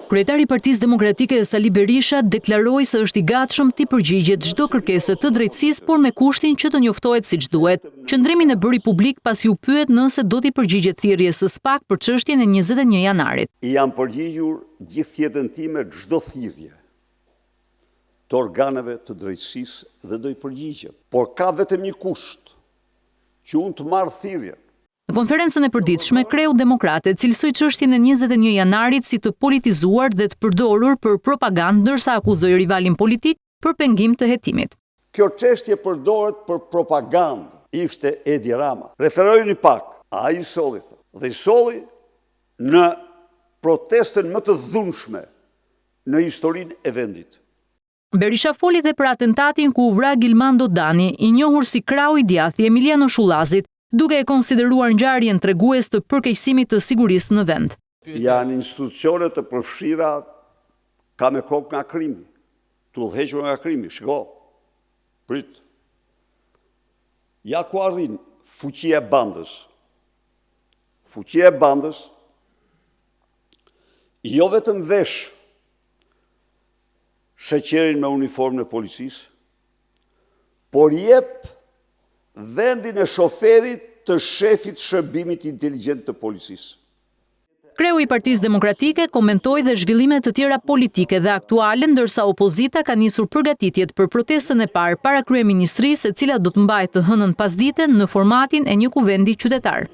Kryetari i Partisë Demokratike Sali Berisha deklaroi se është i gatshëm t'i përgjigjet çdo kërkesë të drejtësisë, por me kushtin që të njoftohet siç duhet. Qëndrimin e bëri publik pasi u pyet nëse do t'i përgjigjet thirrjes së SPAK për çështjen e 21 janarit. I jam përgjigjur gjithë jetën time çdo thirrje të organeve të drejtësisë dhe do i përgjigjem, por ka vetëm një kusht, që unë të marr thirrjen. Në konferencën e përditshme, Kreu Demokrate cilësoi çështjen e 21 janarit si të politizuar dhe të përdorur për propagandë, ndërsa akuzoi rivalin politik për pengim të hetimit. Kjo çështje përdoret për propagandë, ishte Edi Rama. Referojeni pak, ai i solli, dhe i solli në protestën më të dhunshme në historinë e vendit. Berisha foli dhe për atentatin ku u vra Gilmando Dani, i njohur si krau i djathtë i Emiliano Shullazit, duke e konsideruar ngjarjen tregues të përkeqësimit të sigurisë në vend. Janë institucione të përfshira ka me kokë nga krimi, të udhëhequr nga krimi, shiko, prit. Ja ku arrin fuqia e bandës. Fuqia e bandës, jo vetëm vesh sheqerin me uniformën e policisë, por jep vendin e shoferit të shefit shërbimit inteligjent të policisë. Kreu i Partisë Demokratike komentoi dhe zhvillime të tjera politike dhe aktuale, ndërsa opozita ka nisur përgatitjet për protestën e parë para kryeministrisë, e cila do të mbajë të hënën pasdite në formatin e një kuvendi qytetar.